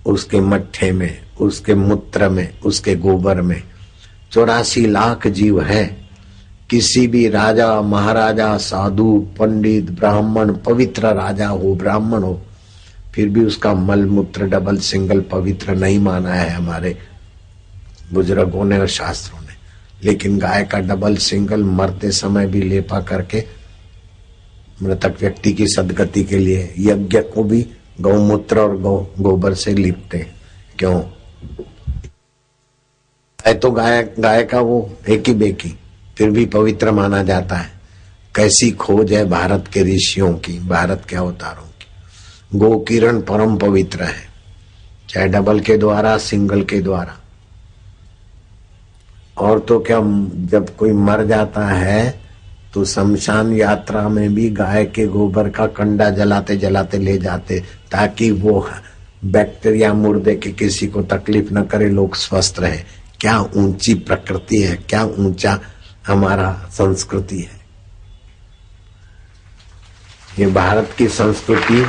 उसके मट्ठे में, उसके मूत्र में, उसके गोबर में 84 लाख जीव है। किसी भी राजा महाराजा साधु पंडित ब्राह्मण, पवित्र राजा हो ब्राह्मण हो, फिर भी उसका मल मूत्र डबल सिंगल पवित्र नहीं माना है हमारे बुजुर्गों ने और शास्त्रों ने। लेकिन गाय का डबल सिंगल मरते समय भी लेपा करके मृतक व्यक्ति की सदगति के लिए यज्ञ को भी गौमूत्र और गोबर से लिपते हैं। क्यों है? तो गाय का वो एक ही बेकी, फिर भी पवित्र माना जाता है। कैसी खोज है भारत के ऋषियों की, भारत के अवतारों की। गो किरण परम पवित्र है, चाहे डबल के द्वारा सिंगल के द्वारा। और तो क्या, जब कोई मर जाता है तो शमशान यात्रा में भी गाय के गोबर का कंडा जलाते जलाते ले जाते, ताकि वो बैक्टीरिया मुर्दे के किसी को तकलीफ न करे, लोग स्वस्थ रहे। क्या ऊंची प्रकृति है, क्या ऊंचा हमारा संस्कृति है। ये भारत की संस्कृति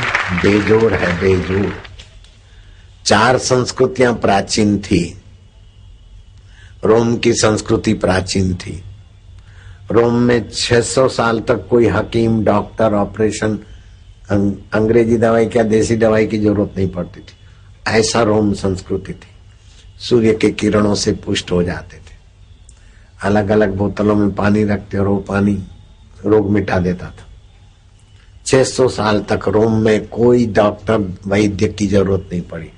बेजोड़ है, बेजोड़। 4 संस्कृतियां प्राचीन थी। रोम की संस्कृति प्राचीन थी। रोम में 600 साल तक कोई हकीम, डॉक्टर, ऑपरेशन, अंग्रेजी दवाई क्या देसी दवाई की जरूरत नहीं पड़ती थी। ऐसा रोम संस्कृति थी। सूर्य के किरणों से पुष्ट हो जाते थे। अलग अलग बोतलों में पानी रखते और वो पानी रोग मिटा देता था। 600 साल तक रोम में कोई डॉक्टर वैद्य की जरूरत नहीं पड़ी।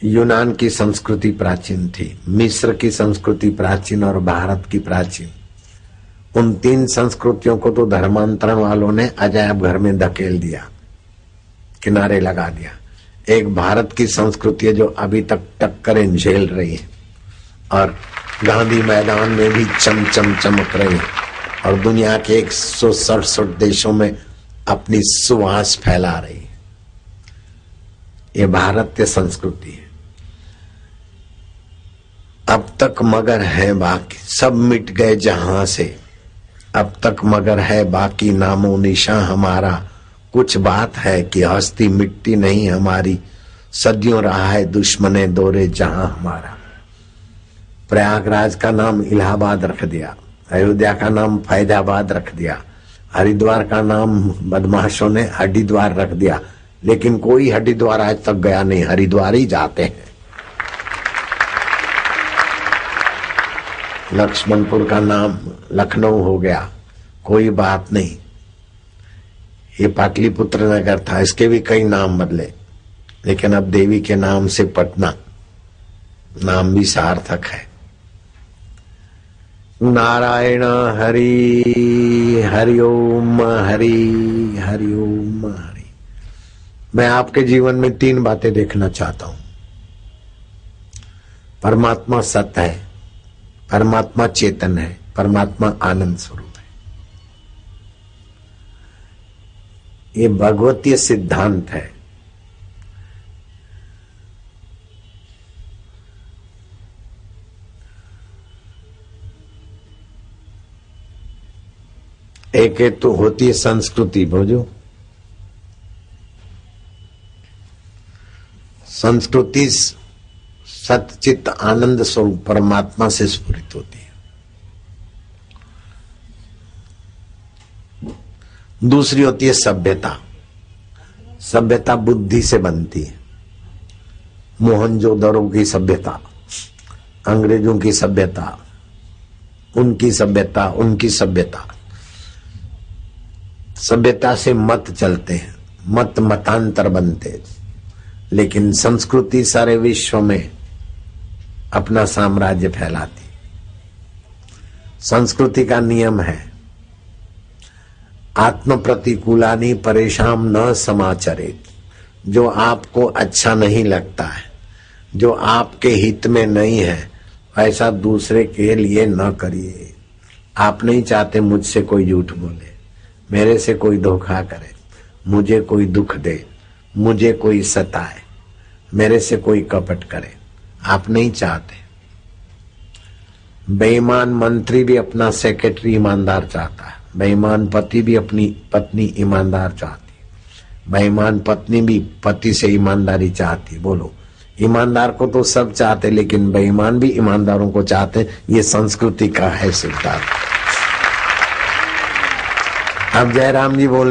यूनान की संस्कृति प्राचीन थी, मिस्र की संस्कृति प्राचीन और भारत की प्राचीन। उन 3 संस्कृतियों को तो धर्मांतरण वालों ने अजायब घर में धकेल दिया, किनारे लगा दिया। एक भारत की संस्कृति है जो अभी तक टक्करें झेल रही है और गांधी मैदान में भी चमचम चमक रही है और दुनिया के 167 देशों में अपनी सुवास फैला रही है। ये भारतीय संस्कृति है। अब तक मगर है बाकी, सब मिट गए जहां से। अब तक मगर है बाकी, नामो निशान हमारा। कुछ बात है कि हस्ती मिट्टी नहीं हमारी, सदियों रहा है दुश्मने दौरे जहां हमारा। प्रयागराज का नाम इलाहाबाद रख दिया, अयोध्या का नाम फैजाबाद रख दिया, हरिद्वार का नाम बदमाशों ने हरिद्वार रख दिया। लेकिन कोई हरिद्वार आज तक गया नहीं, हरिद्वार ही जाते हैं। लक्ष्मणपुर का नाम लखनऊ हो गया, कोई बात नहीं। ये पाटलिपुत्र नगर था, इसके भी कई नाम बदले, लेकिन अब देवी के नाम से पटना नाम भी सार्थक है। नारायण हरि हरिओम हरि हरिओम हरि। मैं आपके जीवन में 3 बातें देखना चाहता हूं। परमात्मा सत्य है, परमात्मा चेतन है, परमात्मा आनंद स्वरूप है। ये भगवतीय सिद्धांत है। एक तो होती है संस्कृति, बोझो संस्कृति सतचित आनंद स्वरूप परमात्मा से स्फुरित होती है। दूसरी होती है सभ्यता। सभ्यता बुद्धि से बनती है। मोहनजोदड़ो की सभ्यता, अंग्रेजों की सभ्यता, उनकी सभ्यता, उनकी सभ्यता। सभ्यता से मत चलते हैं, मत मतांतर बनते। लेकिन संस्कृति सारे विश्व में अपना साम्राज्य फैलाती। संस्कृति का नियम है, आत्म प्रतिकूलानि परेशान न समाचरेत। जो आपको अच्छा नहीं लगता है, जो आपके हित में नहीं है, ऐसा दूसरे के लिए न करिए। आप नहीं चाहते मुझसे कोई झूठ बोले, मेरे से कोई धोखा करे, मुझे कोई दुख दे, मुझे कोई सताए, मेरे से कोई कपट करे। आप नहीं चाहते। बेईमान मंत्री भी अपना सेक्रेटरी ईमानदार चाहता है, बेईमान पति भी अपनी पत्नी ईमानदार चाहती है, बेईमान पत्नी भी पति से ईमानदारी चाहती। बोलो, ईमानदार को तो सब चाहते, लेकिन बेईमान भी ईमानदारों को चाहते। ये संस्कृति का है सिद्धांत। अब जयराम जी बोल